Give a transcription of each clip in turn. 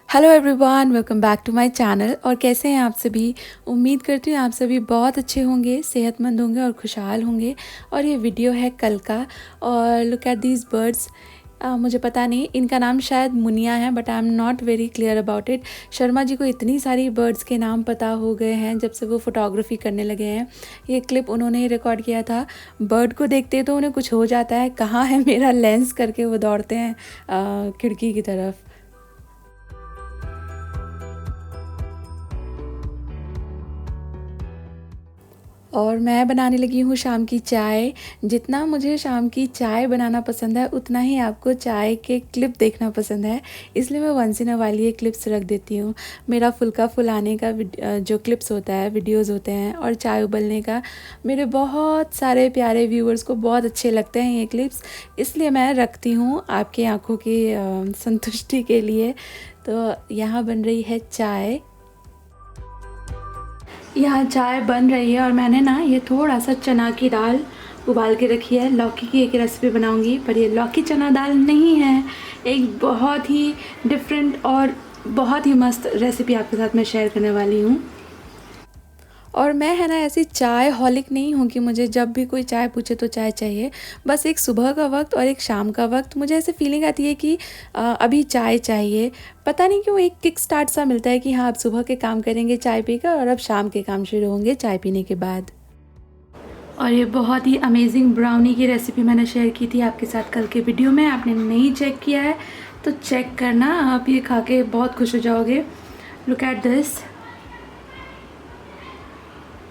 Hello everyone, welcome back to my channel. और कैसे हैं आप सभी। उम्मीद करती हूँ आप सभी बहुत अच्छे होंगे, सेहतमंद होंगे और खुशहाल होंगे। और ये वीडियो है कल का। और लुक एट दीज बर्ड्स। मुझे पता नहीं, इनका नाम शायद मुनिया है, but I am not very clear about it. Sharma ji को इतनी सारी बर्ड्स के नाम पता हो गए हैं जब से वो फोटोग्राफी करने लगे हैं। ये क्लिप उन्होंने ही रिकॉर्ड किया था। बर्ड को देखते तो उन्हें कुछ हो जाता है, कहाँ है मेरा लेंस करके वो दौड़ते हैं खिड़की की तरफ। और मैं बनाने लगी हूँ शाम की चाय। जितना मुझे शाम की चाय बनाना पसंद है उतना ही आपको चाय के क्लिप देखना पसंद है, इसलिए मैं वंस इन अ वाइल ये क्लिप्स रख देती हूँ। मेरा फुल्का फुलाने का जो क्लिप्स होता है, वीडियोस होते हैं, और चाय उबलने का मेरे बहुत सारे प्यारे व्यूअर्स को बहुत अच्छे लगते हैं ये क्लिप्स, इसलिए मैं रखती हूँ आपकी आँखों की संतुष्टि के लिए। तो यहाँ बन रही है चाय। यहाँ चाय बन रही है और मैंने ना ये थोड़ा सा चना की दाल उबाल के रखी है। लौकी की एक रेसिपी बनाऊंगी, पर ये लौकी चना दाल नहीं है। एक बहुत ही डिफरेंट और बहुत ही मस्त रेसिपी आपके साथ मैं शेयर करने वाली हूँ। और मैं है ना ऐसी चाय हॉलिक नहीं हूँ कि मुझे जब भी कोई चाय पूछे तो चाय चाहिए। बस एक सुबह का वक्त और एक शाम का वक्त मुझे ऐसे फीलिंग आती है कि अभी चाय चाहिए। पता नहीं क्यों एक किक स्टार्ट सा मिलता है कि हाँ, अब सुबह के काम करेंगे चाय पीकर और अब शाम के काम शुरू होंगे चाय पीने के बाद। और ये बहुत ही अमेजिंग ब्राउनी की रेसिपी मैंने शेयर की थी आपके साथ कल के वीडियो में। आपने नहीं चेक किया है तो चेक करना, आप ये खा के बहुत खुश हो जाओगे। लुक एट दिस,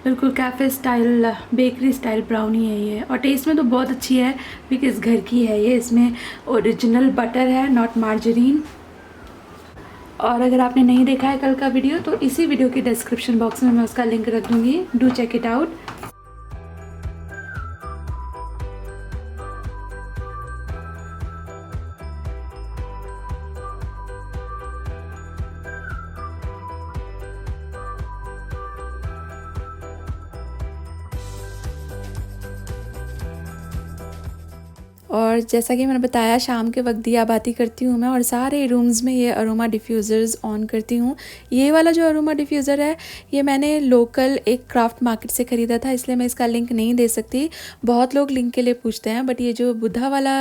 बिल्कुल cafe style, bakery style brownie है ये। और टेस्ट में तो बहुत अच्छी है बिकॉज़ घर की है ये। इसमें ओरिजिनल बटर है, नॉट मार्जरीन। और अगर आपने नहीं देखा है कल का वीडियो तो इसी वीडियो के डिस्क्रिप्शन बॉक्स में मैं उसका लिंक रख दूँगी, डू चेक इट आउट। और जैसा कि मैंने बताया, शाम के वक्त दिया बाती करती हूँ मैं और सारे रूम्स में ये अरोमा डिफ्यूज़र्स ऑन करती हूँ। ये वाला जो अरोमा डिफ्यूज़र है ये मैंने लोकल एक क्राफ्ट मार्केट से ख़रीदा था, इसलिए मैं इसका लिंक नहीं दे सकती। बहुत लोग लिंक के लिए पूछते हैं, बट ये जो बुद्धा वाला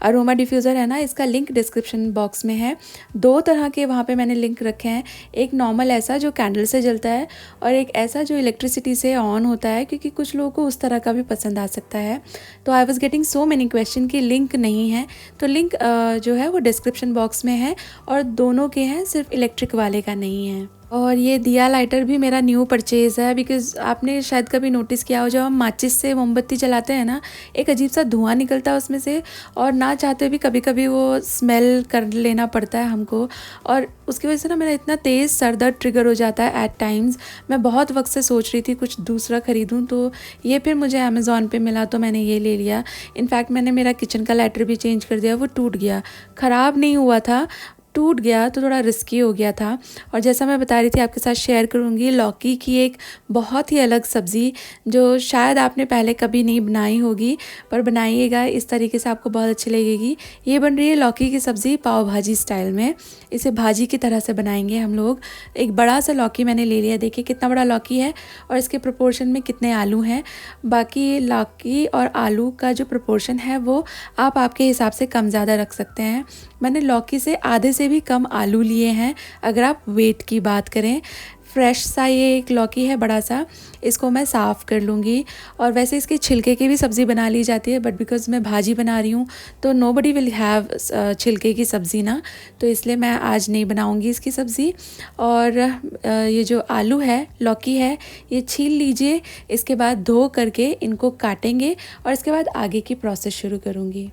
अरोमा डिफ्यूज़र है ना, इसका लिंक डिस्क्रिप्शन बॉक्स में है। दो तरह के वहाँ पर मैंने लिंक रखे हैं। एक नॉर्मल ऐसा जो कैंडल से जलता है, और एक ऐसा जो इलेक्ट्रिसिटी से ऑन होता है, क्योंकि कुछ लोगों को उस तरह का भी पसंद आ सकता है। तो I was getting so many question की लिंक नहीं है, तो लिंक जो है वो डिस्क्रिप्शन बॉक्स में है। और दोनों के हैं, सिर्फ इलेक्ट्रिक वाले का नहीं है। और ये दिया लाइटर भी मेरा न्यू परचेज़ है, बिकॉज़ आपने शायद कभी नोटिस किया हो, जब हम माचिस से मोमबत्ती जलाते हैं ना, एक अजीब सा धुआं निकलता है उसमें से, और ना चाहते भी कभी कभी वो स्मेल कर लेना पड़ता है हमको। और उसकी वजह से ना मेरा इतना तेज़ सर दर्द ट्रिगर हो जाता है एट टाइम्स। मैं बहुत वक्त से सोच रही थी कुछ दूसरा ख़रीदूँ, तो ये फिर मुझे अमेज़ॉन पे मिला तो मैंने ये ले लिया। इनफैक्ट मैंने मेरा किचन का लाइटर भी चेंज कर दिया, वो टूट गया, ख़राब नहीं हुआ था, टूट गया तो थोड़ा रिस्की हो गया था। और जैसा मैं बता रही थी आपके साथ शेयर करूँगी लौकी की एक बहुत ही अलग सब्ज़ी, जो शायद आपने पहले कभी नहीं बनाई होगी, पर बनाइएगा, इस तरीके से आपको बहुत अच्छी लगेगी। ये बन रही है लौकी की सब्ज़ी पाव भाजी स्टाइल में। इसे भाजी की तरह से बनाएंगे हम लोग। एक बड़ा सा लौकी मैंने ले लिया, देखिए कितना बड़ा लौकी है और इसके प्रोपोर्शन में कितने आलू हैं। बाकी लौकी और आलू का जो प्रोपोर्शन है वो आप आपके हिसाब से कम ज़्यादा रख सकते हैं। मैंने लौकी से आधे से भी कम आलू लिए हैं अगर आप वेट की बात करें। फ्रेश सा ये एक लौकी है बड़ा सा, इसको मैं साफ़ कर लूँगी। और वैसे इसके छिलके की भी सब्ज़ी बना ली जाती है, बट बिकॉज़ मैं भाजी बना रही हूँ तो नोबडी विल हैव छिलके की सब्ज़ी ना, तो इसलिए मैं आज नहीं बनाऊँगी इसकी सब्ज़ी। और ये जो आलू है, लौकी है, ये छील लीजिए। इसके बाद धो करके इनको काटेंगे और इसके बाद आगे की प्रोसेस शुरू करूँगी।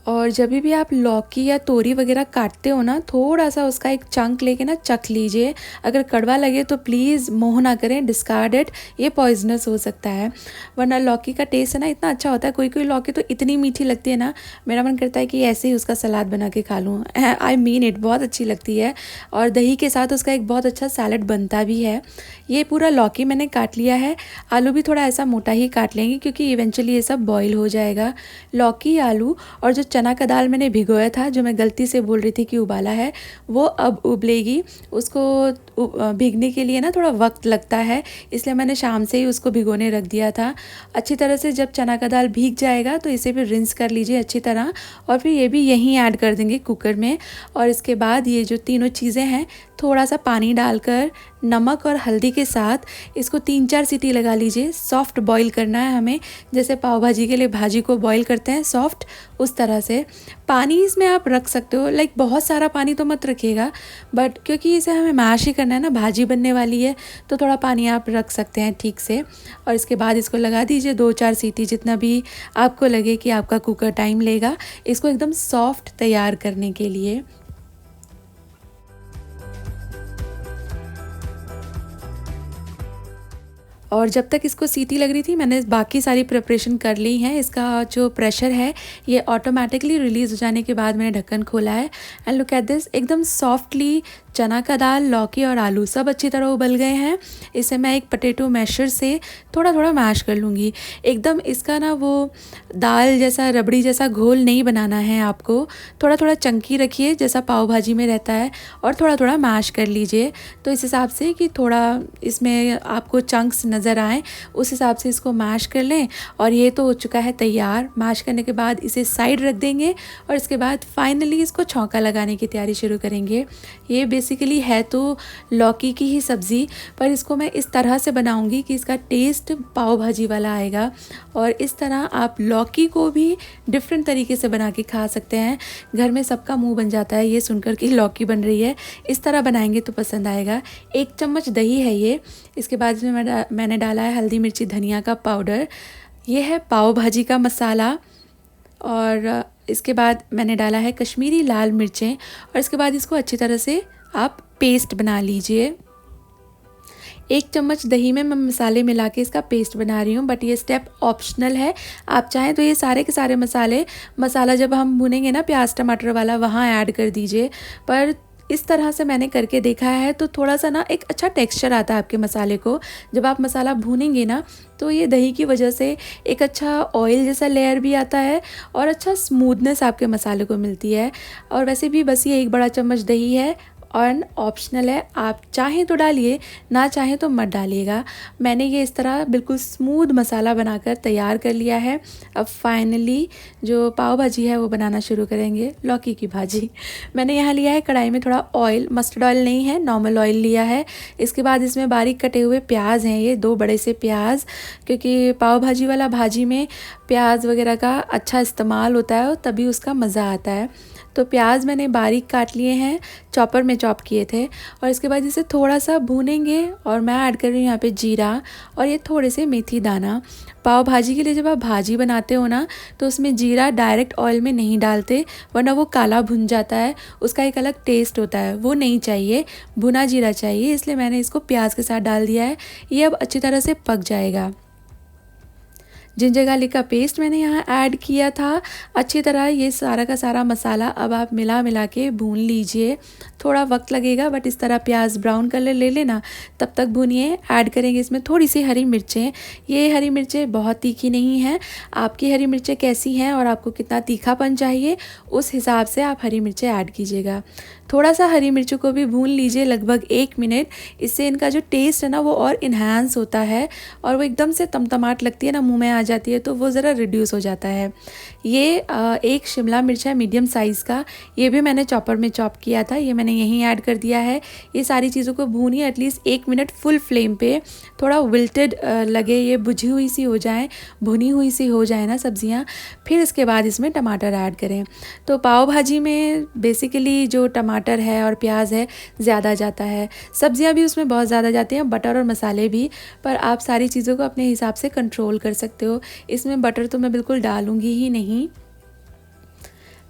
और जब भी आप लौकी या तोरी वगैरह काटते हो ना, थोड़ा सा उसका एक चंक लेके ना चख लीजिए। अगर कड़वा लगे तो प्लीज़ मोह ना करें, डिस्कार्ड इट, ये पॉइजनस हो सकता है। वरना लौकी का टेस्ट है ना इतना अच्छा होता है, कोई कोई लौकी तो इतनी मीठी लगती है ना, मेरा मन करता है कि ऐसे ही उसका सलाद बना के खा लूँ। आई मीन इट, बहुत अच्छी लगती है। और दही के साथ उसका एक बहुत अच्छा सैलड बनता भी है। ये पूरा लौकी मैंने काट लिया है। आलू भी थोड़ा ऐसा मोटा ही काट लेंगे क्योंकि इवेंचुअली ये सब बॉईल हो जाएगा। लौकी, आलू और जो चना का दाल मैंने भिगोया था, जो मैं गलती से बोल रही थी कि उबाला है, वो अब उबलेगी। उसको भीगने के लिए ना थोड़ा वक्त लगता है, इसलिए मैंने शाम से ही उसको भिगोने रख दिया था। अच्छी तरह से जब चना का दाल भीग जाएगा तो इसे भी रिंस कर लीजिए अच्छी तरह, और फिर ये भी यहीं ऐड कर देंगे कुकर में। और इसके बाद ये जो तीनों चीज़ें हैं, थोड़ा सा पानी डालकर नमक और हल्दी के साथ इसको 3-4 सीटी लगा लीजिए। सॉफ्ट बॉईल करना है हमें, जैसे पाव भाजी के लिए भाजी को बॉईल करते हैं सॉफ्ट, उस तरह से। पानी इसमें आप रख सकते हो, लाइक बहुत सारा पानी तो मत रखिएगा, बट क्योंकि इसे हमें मैश ही करना है ना, भाजी बनने वाली है, तो थोड़ा पानी आप रख सकते हैं ठीक से। और इसके बाद इसको लगा दीजिए 2-4 सीटी, जितना भी आपको लगे कि आपका कुकर टाइम लेगा इसको एकदम सॉफ्ट तैयार करने के लिए। और जब तक इसको सीटी लग रही थी, मैंने बाकी सारी प्रिपरेशन कर ली है। इसका जो प्रेशर है ये ऑटोमेटिकली रिलीज़ हो जाने के बाद मैंने ढक्कन खोला है, एंड लुक एट दिस, एकदम सॉफ्टली चना का दाल, लौकी और आलू सब अच्छी तरह उबल गए हैं। इसे मैं एक पोटैटो मैशर से थोड़ा थोड़ा मैश कर लूँगी। एकदम इसका ना वो दाल जैसा रबड़ी जैसा घोल नहीं बनाना है आपको, थोड़ा थोड़ा चंकी रखिए जैसा पाव भाजी में रहता है, और थोड़ा थोड़ा मैश कर लीजिए। तो इस हिसाब से कि थोड़ा इसमें आपको चंक्स नज़र आए, उस हिसाब से इसको मैश कर लें। और ये तो हो चुका है तैयार। मैश करने के बाद इसे साइड रख देंगे और इसके बाद फाइनली इसको छौंका लगाने की तैयारी शुरू करेंगे। ये बेसिकली है तो लौकी की ही सब्ज़ी, पर इसको मैं इस तरह से बनाऊंगी कि इसका टेस्ट पाव भाजी वाला आएगा। और इस तरह आप लौकी को भी डिफरेंट तरीके से बना के खा सकते हैं। घर में सबका मुंह बन जाता है ये सुनकर कि लौकी बन रही है। इस तरह बनाएंगे तो पसंद आएगा। 1 चम्मच दही है ये। इसके बाद इसमें मैंने डाला है हल्दी, मिर्ची, धनिया का पाउडर। ये है पाव भाजी का मसाला। और इसके बाद मैंने डाला है कश्मीरी लाल मिर्चें। और इसके बाद इसको अच्छी तरह से आप पेस्ट बना लीजिए। 1 चम्मच दही में मैं मसाले मिला के इसका पेस्ट बना रही हूँ, बट ये स्टेप ऑप्शनल है। आप चाहें तो ये सारे के सारे मसाला जब हम भुनेंगे ना प्याज टमाटर वाला, वहाँ ऐड कर दीजिए। पर इस तरह से मैंने करके देखा है तो थोड़ा सा ना एक अच्छा टेक्सचर आता है आपके मसाले को। जब आप मसाला भूनेंगे ना तो ये दही की वजह से एक अच्छा ऑयल जैसा लेयर भी आता है और अच्छा स्मूथनेस आपके मसाले को मिलती है। और वैसे भी बस ये 1 बड़ा चम्मच दही है और ऑप्शनल है, आप चाहें तो डालिए, ना चाहें तो मत डालिएगा। मैंने ये इस तरह बिल्कुल स्मूथ मसाला बनाकर तैयार कर लिया है। अब फाइनली जो पाव भाजी है वो बनाना शुरू करेंगे, लौकी की भाजी। मैंने यहाँ लिया है कढ़ाई में थोड़ा ऑयल, मस्टर्ड ऑयल नहीं है, नॉर्मल ऑयल लिया है। इसके बाद इसमें बारीक कटे हुए प्याज हैं, ये 2 बड़े से प्याज, क्योंकि पाव भाजी वाला भाजी में प्याज वगैरह का अच्छा इस्तेमाल होता है और तभी उसका मज़ा आता है। तो प्याज मैंने बारीक काट लिए हैं, चॉपर में चॉप किए थे। और इसके बाद इसे थोड़ा सा भूनेंगे और मैं ऐड कर रही हूँ यहाँ पे जीरा और ये थोड़े से मेथी दाना। पाव भाजी के लिए जब आप भाजी बनाते हो ना तो उसमें जीरा डायरेक्ट ऑयल में नहीं डालते, वरना वो काला भुन जाता है, उसका एक अलग टेस्ट होता है, वो नहीं चाहिए, भुना जीरा चाहिए। इसलिए मैंने इसको प्याज के साथ डाल दिया है। ये अब अच्छी तरह से पक जाएगा। जिंजर गार्लिक का पेस्ट मैंने यहाँ ऐड किया था। अच्छी तरह ये सारा का सारा मसाला अब आप मिला के भून लीजिए। थोड़ा वक्त लगेगा, बट इस तरह प्याज ब्राउन कलर ले लेना, तब तक भूनिए। ऐड करेंगे इसमें थोड़ी सी हरी मिर्चें। ये हरी मिर्चें बहुत तीखी नहीं हैं, आपकी हरी मिर्चें कैसी हैं और आपको कितना तीखापन चाहिए उस हिसाब से आप हरी मिर्चें ऐड कीजिएगा। थोड़ा सा हरी मिर्चों को भी भून लीजिए, लगभग 1 मिनट। इससे इनका जो टेस्ट है ना वो और इन्हांस होता है और वो एकदम से तमतमाट लगती है ना, मुंह में आ जाती है, तो वो ज़रा रिड्यूस हो जाता है। ये 1 शिमला मिर्च है मीडियम साइज़ का, ये भी मैंने चॉपर में चॉप किया था, ये मैंने यहीं ऐड कर दिया है। ये सारी चीज़ों को भूनिए एटलीस्ट 1 मिनट फुल फ्लेम पे, थोड़ा विल्टेड लगे, ये बुझी हुई सी हो जाए, भुनी हुई सी हो जाए ना सब्जियाँ। फिर इसके बाद इसमें टमाटर ऐड करें। तो पाव भाजी में बेसिकली जो टमाटर है और प्याज है ज़्यादा जाता है, सब्जियां भी उसमें बहुत ज़्यादा जाती हैं, बटर और मसाले भी। पर आप सारी चीज़ों को अपने हिसाब से कंट्रोल कर सकते हो। इसमें बटर तो मैं बिल्कुल डालूंगी ही नहीं।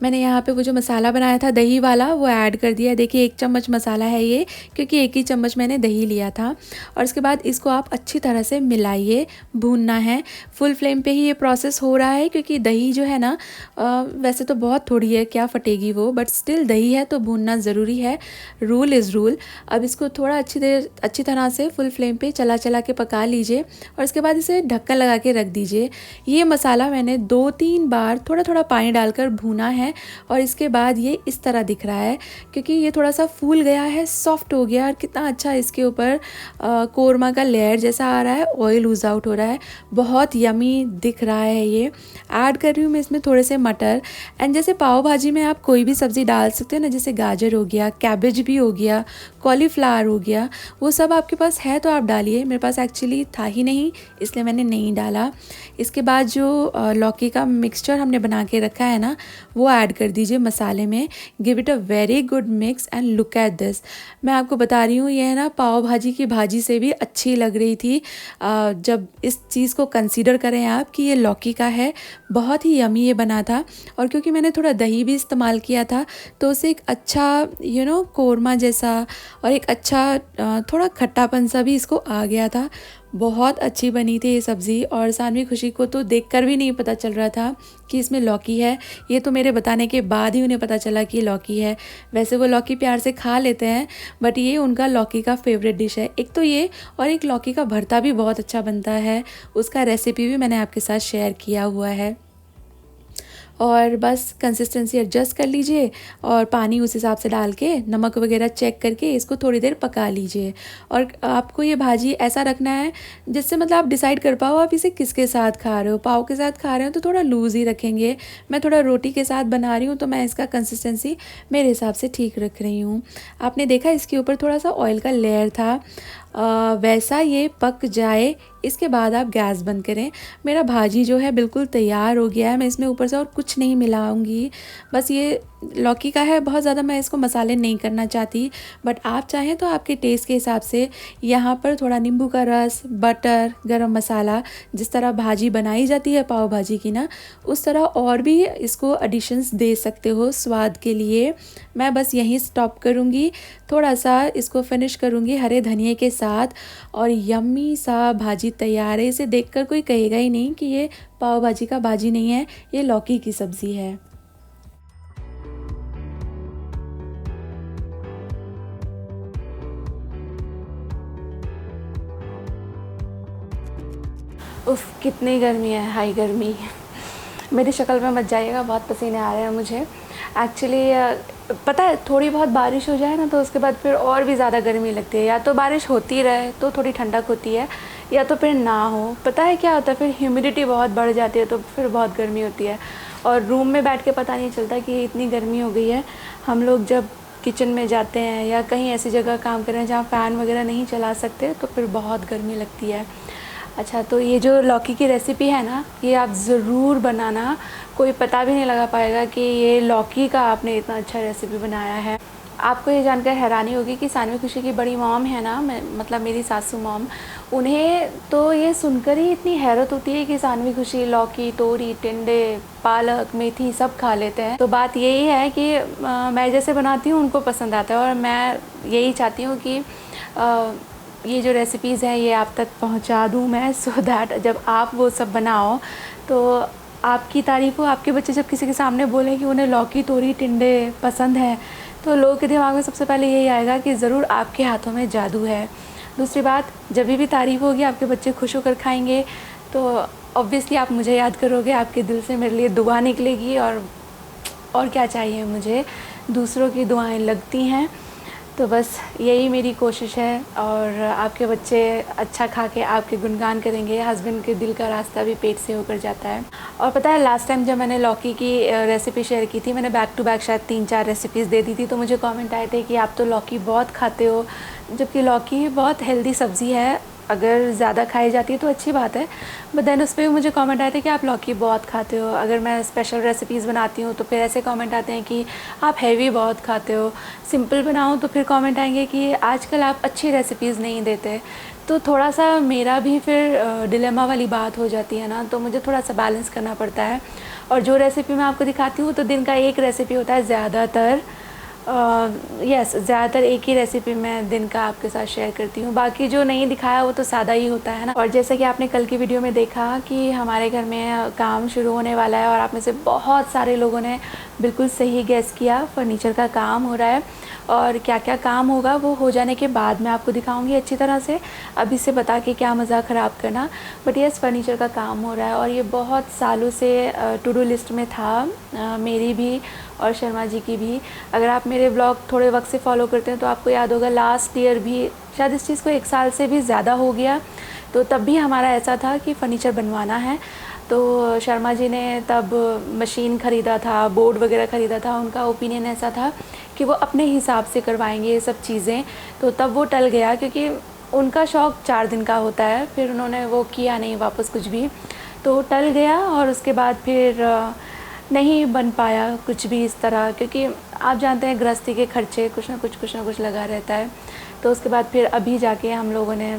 मैंने यहाँ पे वो जो मसाला बनाया था दही वाला वो ऐड कर दिया। देखिए 1 चम्मच मसाला है ये, क्योंकि 1 ही चम्मच मैंने दही लिया था। और इसके बाद इसको आप अच्छी तरह से मिलाइए, भूनना है। फुल फ्लेम पे ही ये प्रोसेस हो रहा है, क्योंकि दही जो है ना वैसे तो बहुत थोड़ी है, क्या फटेगी वो, बट स्टिल दही है तो भूनना ज़रूरी है। Rule is rule. अब इसको थोड़ा अच्छी तरह से फुल फ्लेम पे चला चला के पका लीजिए और इसके बाद इसे ढक्कन लगा के रख दीजिए। ये मसाला मैंने 2-3 बार थोड़ा थोड़ा पानी डालकर भूना है और इसके बाद ये इस तरह दिख रहा है, क्योंकि ये थोड़ा सा फूल गया है, सॉफ्ट हो गया और कितना अच्छा इसके ऊपर कोरमा का लेयर जैसा आ रहा है, ऑयल लूज आउट हो रहा है, बहुत यमी दिख रहा है। ये ऐड कर रही हूँ मैं इसमें थोड़े से मटर। एंड जैसे पाव भाजी में आप कोई भी सब्ज़ी डाल सकते हो ना, जैसे गाजर हो गया, कैबेज भी हो गया, कॉलीफ्लावर हो गया, वो सब आपके पास है तो आप डालिए। मेरे पास एक्चुअली था ही नहीं, इसलिए मैंने नहीं डाला। इसके बाद जो लौकी का मिक्सचर हमने बना के रखा है ना, वो ऐड कर दीजिए मसाले में। Give it a very good mix and look at this. मैं आपको बता रही हूँ ये है ना पाव भाजी की भाजी से भी अच्छी लग रही थी। जब इस चीज़ को कंसीडर करें आप कि ये लौकी का है, बहुत ही यमी ये बना था। और क्योंकि मैंने थोड़ा दही भी इस्तेमाल किया था तो उसे एक अच्छा कोरमा जैसा और एक अच्छा थोड़ा खट्टापन सा भी इसको आ गया था। बहुत अच्छी बनी थी ये सब्ज़ी और सानवी खुशी को तो देखकर भी नहीं पता चल रहा था कि इसमें लौकी है। ये तो मेरे बताने के बाद ही उन्हें पता चला कि लौकी है। वैसे वो लौकी प्यार से खा लेते हैं, बट ये उनका लौकी का फेवरेट डिश है। एक तो ये, और एक लौकी का भरता भी बहुत अच्छा बनता है, उसका रेसिपी भी मैंने आपके साथ शेयर किया हुआ है। और बस कंसिस्टेंसी एडजस्ट कर लीजिए और पानी उस हिसाब से डाल के नमक वगैरह चेक करके इसको थोड़ी देर पका लीजिए। और आपको ये भाजी ऐसा रखना है जिससे मतलब आप डिसाइड कर पाओ आप इसे किसके साथ खा रहे हो। पाव के साथ खा रहे हो तो थोड़ा लूज़ ही रखेंगे, मैं थोड़ा रोटी के साथ बना रही हूँ तो मैं इसका कंसिस्टेंसी मेरे हिसाब से ठीक रख रही हूँ। आपने देखा इसके ऊपर थोड़ा सा ऑयल का लेयर था, वैसा ये पक जाए इसके बाद आप गैस बंद करें। मेरा भाजी जो है बिल्कुल तैयार हो गया है। मैं इसमें ऊपर से और कुछ नहीं मिलाऊंगी, बस ये लौकी का है, बहुत ज़्यादा मैं इसको मसाले नहीं करना चाहती। बट आप चाहें तो आपके टेस्ट के हिसाब से यहाँ पर थोड़ा नींबू का रस, बटर, गरम मसाला, जिस तरह भाजी बनाई जाती है पाव भाजी की ना, उस तरह और भी इसको एडिशंस दे सकते हो स्वाद के लिए। मैं बस यहीं स्टॉप करूँगी, थोड़ा सा इसको फिनिश करूँगी हरे धनिए के साथ और यम्मी सा भाजी तैयार है। इसे देखकर कोई कहेगा ही नहीं कि ये पाव भाजी का भाजी नहीं है, ये लौकी की सब्ज़ी है। उफ, कितनी गर्मी है, हाई गर्मी। मेरी शक्ल में मत जाइएगा, बहुत पसीने आ रहे हैं मुझे। एक्चुअली पता है थोड़ी बहुत बारिश हो जाए ना तो उसके बाद फिर और भी ज़्यादा गर्मी लगती है। या तो बारिश होती रहे तो थोड़ी ठंडक होती है, या तो फिर ना हो। पता है क्या होता है, फिर ह्यूमिडिटी बहुत बढ़ जाती है तो फिर बहुत गर्मी होती है और रूम में बैठ के पता नहीं चलता कि इतनी गर्मी हो गई है। हम लोग जब किचन में जाते हैं या कहीं ऐसी जगह काम कर रहे हैं जहाँ फ़ैन वगैरह नहीं चला सकते तो फिर बहुत गर्मी लगती है। अच्छा, तो ये जो लौकी की रेसिपी है ना, ये आप ज़रूर बनाना, कोई पता भी नहीं लगा पाएगा कि ये लौकी का आपने इतना अच्छा रेसिपी बनाया है। आपको ये जानकर हैरानी होगी कि सानवी खुशी की बड़ी मॉम है ना, मतलब मेरी सासू मॉम, उन्हें तो ये सुनकर ही इतनी हैरत होती है कि सानवी खुशी लौकी, तोरी, टिंडे, पालक, मेथी सब खा लेते हैं। तो बात यही है कि मैं जैसे बनाती हूँ उनको पसंद आता है और मैं यही चाहती हूँ कि ये जो रेसिपीज़ हैं ये आप तक पहुंचा दूं मैं, सो दैट जब आप वो सब बनाओ तो आपकी तारीफ़ हो। आपके बच्चे जब किसी के सामने बोलें कि उन्हें लौकी, तोरी, टिंडे पसंद है तो लोगों के दिमाग में सबसे पहले यही आएगा कि ज़रूर आपके हाथों में जादू है। दूसरी बात, जब भी तारीफ़ होगी, आपके बच्चे खुश होकर खाएंगे तो ऑब्वियसली आप मुझे याद करोगे, आपके दिल से मेरे लिए दुआ निकलेगी और क्या चाहिए मुझे, दूसरों की दुआएं लगती हैं। तो बस यही मेरी कोशिश है और आपके बच्चे अच्छा खा के आपके गुणगान करेंगे। हस्बैंड के दिल का रास्ता भी पेट से होकर जाता है। और पता है लास्ट टाइम जब मैंने लौकी की रेसिपी शेयर की थी, मैंने बैक टू बैक शायद 3-4 रेसिपीज़ दे दी थी, तो मुझे कमेंट आए थे कि आप तो लौकी बहुत खाते हो, जबकि लौकी बहुत हेल्दी सब्ज़ी है, अगर ज़्यादा खाई जाती है तो अच्छी बात है। बट देन उस पर भी मुझे कमेंट आए थे कि आप लौकी बहुत खाते हो। अगर मैं स्पेशल रेसिपीज़ बनाती हूँ तो फिर ऐसे कमेंट आते हैं कि आप हैवी बहुत खाते हो। सिंपल बनाऊँ तो फिर कमेंट आएंगे कि आजकल आप अच्छी रेसिपीज़ नहीं देते। तो थोड़ा सा मेरा भी फिर डिलेमा वाली बात हो जाती है ना, तो मुझे थोड़ा सा बैलेंस करना पड़ता है। और जो रेसिपी मैं आपको दिखाती हूँ तो दिन का एक रेसिपी होता है ज़्यादातर। ज़्यादातर एक ही रेसिपी मैं दिन का आपके साथ शेयर करती हूँ, बाकी जो नहीं दिखाया वो तो सादा ही होता है ना। और जैसे कि आपने कल की वीडियो में देखा कि हमारे घर में काम शुरू होने वाला है, और आप में से बहुत सारे लोगों ने बिल्कुल सही गेस किया, फर्नीचर का काम हो रहा है। और क्या क्या काम होगा वो हो जाने के बाद मैं आपको दिखाऊंगी अच्छी तरह से, अभी से बता के क्या मज़ा ख़राब करना। बट यस, फर्नीचर का काम हो रहा है और ये बहुत सालों से टू डू लिस्ट में था, मेरी भी और शर्मा जी की भी। अगर आप मेरे ब्लॉग थोड़े वक्त से फॉलो करते हैं तो आपको याद होगा लास्ट ईयर भी शायद इस चीज़ को 1 साल से भी ज़्यादा हो गया, तो तब भी हमारा ऐसा था कि फ़र्नीचर बनवाना है। तो शर्मा जी ने तब मशीन ख़रीदा था, बोर्ड वगैरह ख़रीदा था, उनका ओपिनियन ऐसा था कि वो अपने हिसाब से करवाएंगे ये सब चीज़ें। तो तब वो टल गया क्योंकि उनका शौक़ 4 दिन का होता है, फिर उन्होंने वो किया नहीं वापस कुछ भी, तो टल गया। और उसके बाद फिर नहीं बन पाया कुछ भी इस तरह, क्योंकि आप जानते हैं गृहस्थी के खर्चे कुछ ना कुछ लगा रहता है। तो उसके बाद फिर अभी जाके हम लोगों ने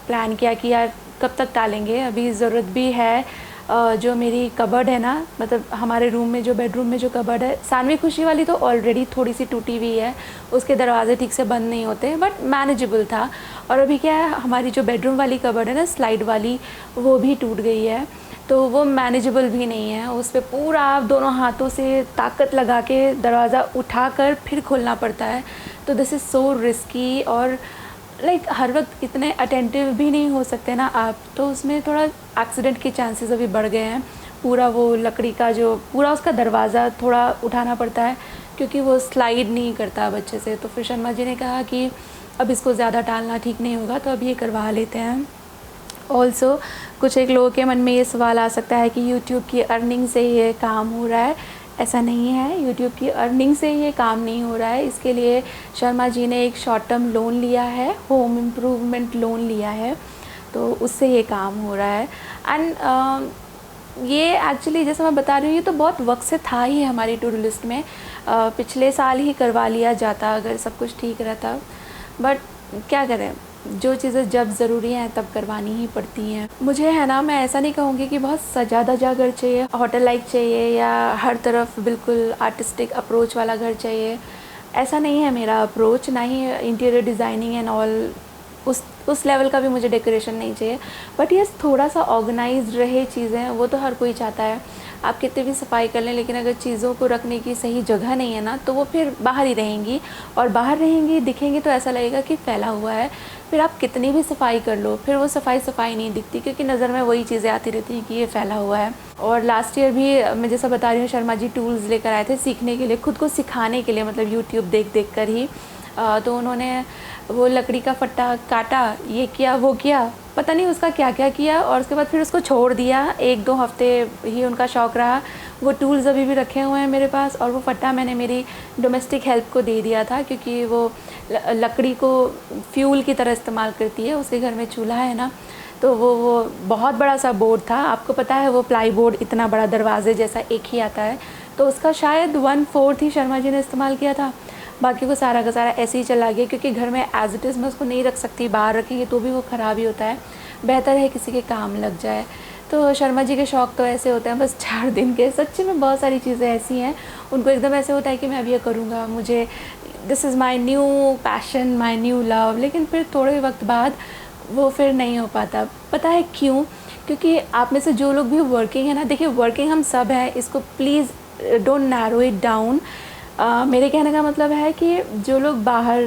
प्लान किया कि यार कब तक टालेंगे, अभी ज़रूरत भी है। जो मेरी कबर्ड है ना, मतलब हमारे रूम में जो बेडरूम में जो कबर्ड है, सानवी खुशी वाली तो ऑलरेडी थोड़ी सी टूटी हुई है, उसके दरवाजे ठीक से बंद नहीं होते, बट मैनेजेबल था। और अभी क्या है, हमारी जो बेडरूम वाली कबर्ड है ना, स्लाइड वाली, वो भी टूट गई है, तो वो मैनेजेबल भी नहीं है। उस पर पूरा आप दोनों हाथों से ताकत लगा के दरवाज़ा उठा कर फिर खोलना पड़ता है। तो दिस इज़ सो रिस्की, और हर वक्त इतने अटेंटिव भी नहीं हो सकते ना आप, तो उसमें थोड़ा एक्सीडेंट के चांसेस अभी बढ़ गए हैं। पूरा वो लकड़ी का जो पूरा उसका दरवाज़ा थोड़ा उठाना पड़ता है, क्योंकि वो स्लाइड नहीं करता अब अच्छे से। तो फिर शर्मा जी ने कहा कि अब इसको ज़्यादा टालना ठीक नहीं होगा, तो अब ये करवा लेते हैं। ऑल्सो कुछ एक लोगों के मन में ये सवाल आ सकता है कि यूट्यूब की अर्निंग से ये काम हो रहा है। ऐसा नहीं है, यूट्यूब की अर्निंग से ये काम नहीं हो रहा है। इसके लिए शर्मा जी ने एक शॉर्ट टर्म लोन लिया है, होम इम्प्रूवमेंट लोन लिया है, तो उससे ये काम हो रहा है। एंड ये एक्चुअली जैसे मैं बता रही हूँ, ये तो बहुत वक्त से था ही हमारी टू डू लिस्ट में। पिछले साल ही करवा लिया जाता अगर सब कुछ ठीक रहता, बट क्या करें, जो चीज़ें जब ज़रूरी हैं तब करवानी ही पड़ती हैं। मुझे है ना, मैं ऐसा नहीं कहूँगी कि बहुत सजा धजा घर चाहिए, होटल लाइक चाहिए, या हर तरफ बिल्कुल आर्टिस्टिक अप्रोच वाला घर चाहिए। ऐसा नहीं है मेरा अप्रोच, ना ही इंटीरियर डिज़ाइनिंग एंड ऑल उस लेवल का भी मुझे डेकोरेशन नहीं चाहिए। बट यस, थोड़ा सा ऑर्गेनाइज्ड रहे चीज़ें, वो तो हर कोई चाहता है। आप कितनी भी सफाई कर लें, लेकिन अगर चीज़ों को रखने की सही जगह नहीं है ना, तो वो फिर बाहर ही रहेंगी, और बाहर रहेंगी दिखेंगी तो ऐसा लगेगा कि फैला हुआ है। फिर आप कितनी भी सफाई कर लो, फिर वो सफाई नहीं दिखती, क्योंकि नज़र में वही चीज़ें आती रहती हैं कि ये फैला हुआ है। और लास्ट ईयर भी मैं जैसा बता रही हूँ, शर्मा जी टूल्स लेकर आए थे सीखने के लिए, खुद को सिखाने के लिए, मतलब यूट्यूब देख कर ही। तो उन्होंने वो लकड़ी का फट्टा काटा, ये किया वो किया, पता नहीं उसका क्या क्या किया, और उसके बाद फिर उसको छोड़ दिया। 1-2 हफ्ते ही उनका शौक़ रहा। वो टूल्स अभी भी रखे हुए हैं मेरे पास, और वो फट्टा मैंने मेरी डोमेस्टिक हेल्प को दे दिया था, क्योंकि वो लकड़ी को फ्यूल की तरह इस्तेमाल करती है, उसके घर में चूल्हा है ना। तो वो बहुत बड़ा सा बोर्ड था, आपको पता है वो प्लाई बोर्ड इतना बड़ा दरवाजे जैसा एक ही आता है, तो उसका शायद 1/4 ही शर्मा जी ने इस्तेमाल किया था, बाकी को सारा का सारा ऐसे ही चला गया, क्योंकि घर में एज इट इज़ मैं उसको नहीं रख सकती, बाहर रखेंगे तो भी वो ख़राब ही होता है। बेहतर है किसी के काम लग जाए। तो शर्मा जी के शौक़ तो ऐसे होते हैं बस 4 दिन के। सच्ची में बहुत सारी चीज़ें ऐसी हैं, उनको एकदम ऐसे होता है कि मैं अब ये करूँगा, मुझे this is my new passion, my new love, लेकिन फिर थोड़े वक्त बाद वो फिर नहीं हो पाता। पता है क्यों? क्योंकि आप में से जो लोग भी वर्किंग है ना, देखिए वर्किंग हम सब हैं, इसको please don't narrow it down. मेरे कहने का मतलब है कि जो लोग बाहर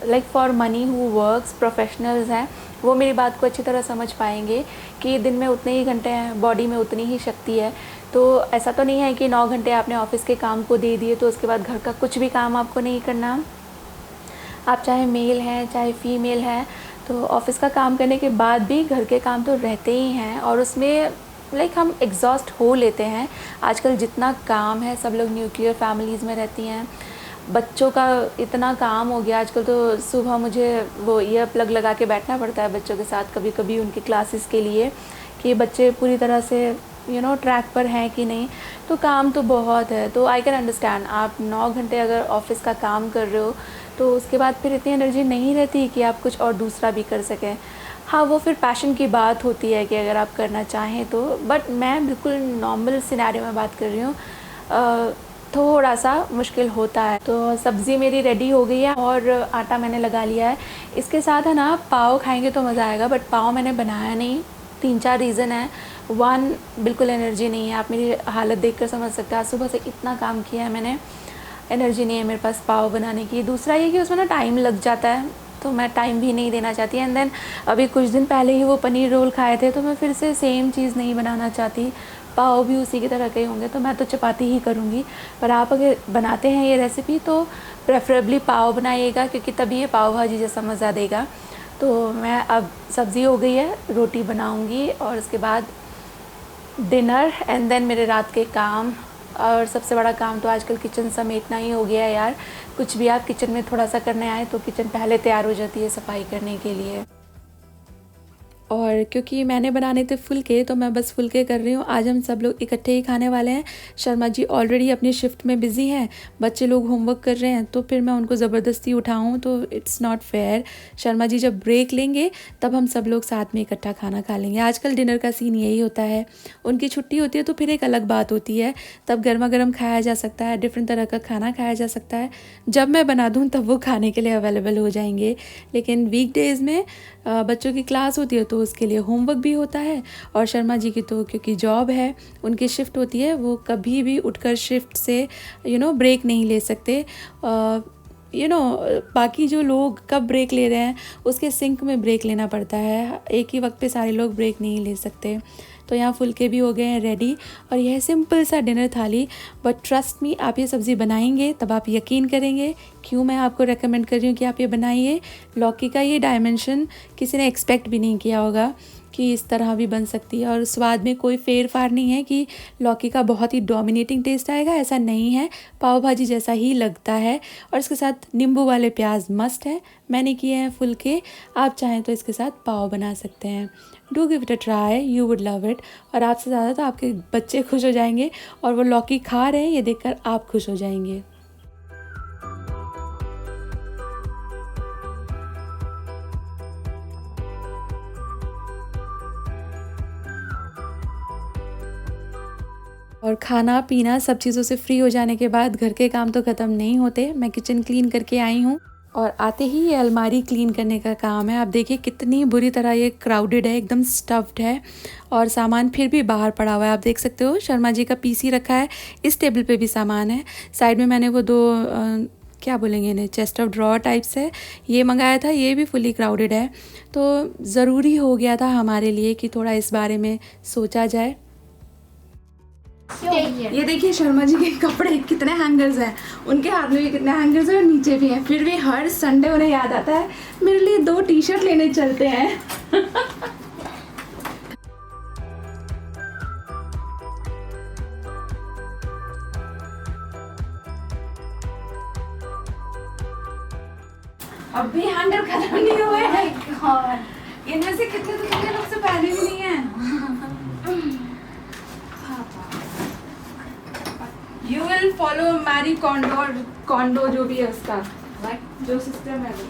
like for money who works, professionals हैं, वो मेरी बात को अच्छी तरह समझ पाएंगे कि दिन में उतने ही घंटे हैं, बॉडी में उतनी ही शक्ति है। तो ऐसा तो नहीं है कि 9 घंटे आपने ऑफिस के काम को दे दिए तो उसके बाद घर का कुछ भी काम आपको नहीं करना। आप चाहे मेल हैं चाहे फीमेल हैं, तो ऑफिस का काम करने के बाद भी घर के काम तो रहते ही हैं, और उसमें हम एग्जॉस्ट हो लेते हैं। आजकल जितना काम है, सब लोग न्यूक्लियर फैमिलीज़ में रहती हैं, बच्चों का इतना काम हो गया आजकल, तो सुबह मुझे वो ईयर प्लग लगा के बैठना पड़ता है बच्चों के साथ कभी कभी उनकी क्लासेस के लिए, कि बच्चे पूरी तरह से ट्रैक पर हैं कि नहीं। तो काम तो बहुत है, तो आई कैन अंडरस्टैंड। आप 9 घंटे अगर ऑफिस का काम कर रहे हो तो उसके बाद फिर इतनी एनर्जी नहीं रहती कि आप कुछ और दूसरा भी कर सकें। हाँ, वो फिर पैशन की बात होती है कि अगर आप करना चाहें तो, बट मैं बिल्कुल नॉर्मल सिनेरियो में बात कर रही हूँ। थोड़ा सा मुश्किल होता है। तो सब्ज़ी मेरी रेडी हो गई है और आटा मैंने लगा लिया है। इसके साथ है ना, पाव खाएंगे तो मज़ा आएगा, बट पाव मैंने बनाया नहीं। 3-4 रीज़न है। 1, बिल्कुल एनर्जी नहीं है, आप मेरी हालत देखकर समझ सकते हैं। आज सुबह से इतना काम किया है मैंने, एनर्जी नहीं है मेरे पास पाव बनाने की। दूसरा ये कि उसमें ना टाइम लग जाता है, तो मैं टाइम भी नहीं देना चाहती। एंड देन अभी कुछ दिन पहले ही वो पनीर रोल खाए थे, तो मैं फिर से सेम चीज़ नहीं बनाना चाहती। पाव भी उसी की तरह के होंगे, तो मैं तो चपाती ही करूँगी। पर आप अगर बनाते हैं ये रेसिपी तो प्रेफरेबली पाव बनाइएगा, क्योंकि तभी ये पाव भाजी जैसा मज़ा देगा। तो मैं अब सब्ज़ी हो गई है, रोटी बनाऊँगी और उसके बाद डिनर एंड देन मेरे रात के काम। और सबसे बड़ा काम तो आजकल किचन समेटना ही हो गया है यार। कुछ भी आप किचन में थोड़ा सा करने आए तो किचन पहले तैयार हो जाती है सफाई करने के लिए। और क्योंकि मैंने बनाने थे फुलके, तो मैं बस फुलके कर रही हूँ। आज हम सब लोग इकट्ठे ही खाने वाले हैं। शर्मा जी ऑलरेडी अपनी शिफ्ट में बिज़ी हैं, बच्चे लोग होमवर्क कर रहे हैं, तो फिर मैं उनको ज़बरदस्ती उठाऊँ तो it's not fair. Sharma ji जब ब्रेक लेंगे तब हम सब लोग साथ में इकट्ठा खाना खा लेंगे। आजकल डिनर का सीन यही होता है। उनकी छुट्टी होती है तो फिर एक अलग बात होती है, तब गर्मा गर्म खाया जा सकता है, डिफरेंट तरह का खाना खाया जा सकता है। जब मैं बना दूँ तब वो खाने के लिए अवेलेबल हो जाएंगे। लेकिन वीकडेज़ में बच्चों की क्लास होती है तो उसके लिए होमवर्क भी होता है। और शर्मा जी की तो क्योंकि जॉब है, उनकी शिफ्ट होती है, वो कभी भी उठकर शिफ्ट से ब्रेक नहीं ले सकते। बाकी जो लोग कब ब्रेक ले रहे हैं उसके सिंक में ब्रेक लेना पड़ता है, एक ही वक्त पे सारे लोग ब्रेक नहीं ले सकते। तो यहाँ फुलके भी हो गए हैं रेडी, और यह सिंपल सा डिनर थाली। बट ट्रस्ट मी, आप ये सब्ज़ी बनाएंगे तब आप यकीन करेंगे क्यों मैं आपको रेकमेंड कर रही हूँ कि आप ये बनाइए। लौकी का ये डायमेंशन किसी ने एक्सपेक्ट भी नहीं किया होगा कि इस तरह भी बन सकती है। और स्वाद में कोई फेर फार नहीं है कि लौकी का बहुत ही डोमिनेटिंग टेस्ट आएगा, ऐसा नहीं है। पाव भाजी जैसा ही लगता है। और इसके साथ नींबू वाले प्याज मस्ट है। मैंने किए हैं फुलके, आप चाहें तो इसके साथ पाव बना सकते हैं। Do give it a try, you would love it. और आपसे ज़्यादा तो आपके बच्चे खुश हो जाएंगे, और वो लौकी खा रहे हैं ये देखकर आप खुश हो जाएंगे। और खाना पीना सब चीज़ों से फ्री हो जाने के बाद घर के काम तो ख़त्म नहीं होते। मैं किचन क्लीन करके आई हूँ, और आते ही ये अलमारी क्लीन करने का काम है। आप देखिए कितनी बुरी तरह ये क्राउडेड है, एकदम स्टफ्ड है, और सामान फिर भी बाहर पड़ा हुआ है। आप देख सकते हो शर्मा जी का पीसी रखा है, इस टेबल पे भी सामान है। साइड में मैंने वो 2 क्या बोलेंगे इन्हें, चेस्ट ऑफ ड्रॉअर टाइप से ये मंगाया था, ये भी फुली क्राउडेड है। तो ज़रूरी हो गया था हमारे लिए कि थोड़ा इस बारे में सोचा जाए। ये देखिए शर्मा जी के कपड़े कितने हैंगर्स हैं, उनके हाथ में भी कितने हैंगर्स हैं और नीचे भी हैं। फिर भी हर संडे उन्हें याद आता है मेरे लिए 2 टी-शर्ट लेने चलते हैं। अब भी हैंगर खत्म नहीं हुए हैं। इनमें से कितने लोग से पहले भी नहीं है। You will follow Marie Kondo जो भी है उसका, जो सिस्टम है वो।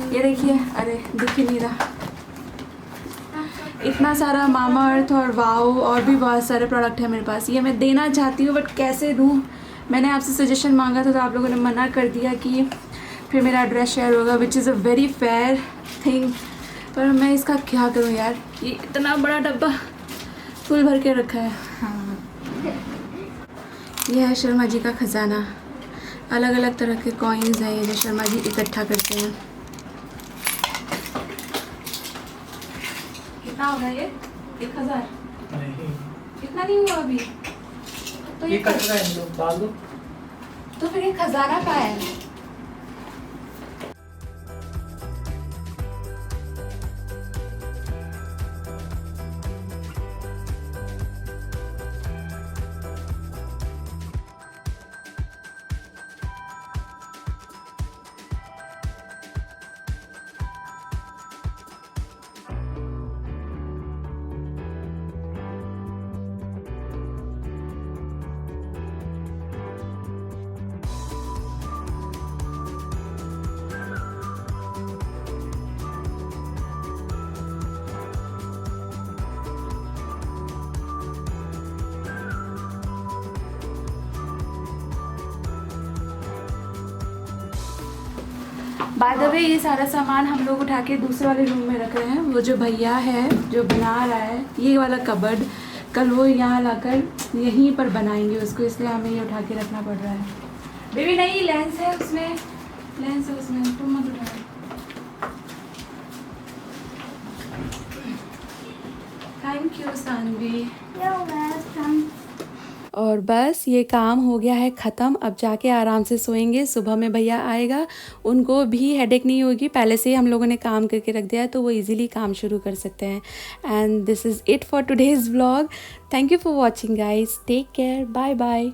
ये देखिए, अरे दिख ही नहीं रहा, इतना सारा मामा अर्थ और वाओ और भी बहुत सारे प्रोडक्ट है मेरे पास। ये मैं देना चाहती हूँ बट कैसे दूँ। मैंने आपसे सजेशन मांगा था तो आप लोगों ने मना कर दिया कि फिर मेरा एड्रेस शेयर होगा, which is a very fair thing. पर मैं इसका क्या करूँ यार, ये इतना बड़ा डब्बा फुल भर के रखा है। हाँ, यह है शर्मा जी का ख़जाना। अलग अलग तरह के कॉइन्स हैं ये जो शर्मा जी इकट्ठा करते हैं। कितना होगा ये? 1000? नहीं, इतना नहीं हुआ अभी तो ये कट रहा है, डाल दो। तो फिर ये खजाना कहाँ है? बाय द वे ये सारा सामान हम लोग उठा के दूसरे वाले रूम में रख रहे हैं। वो जो भैया है जो बना रहा है ये वाला कबर्ड, कल वो यहाँ लाकर यहीं पर बनाएंगे उसको, इसलिए हमें ये उठा के रखना पड़ रहा है। बेबी नहीं लेंस है उसमें, लेंस है उसमें, तुम मत उठाओ। Thank you Saanvi. और बस ये काम हो गया है ख़त्म। अब जाके आराम से सोएंगे, सुबह में भैया आएगा, उनको भी हेडेक नहीं होगी, पहले से ही हम लोगों ने काम करके रख दिया है तो वो इजीली काम शुरू कर सकते हैं। And this is it for today's vlog. Thank you for watching guys, take care, bye bye.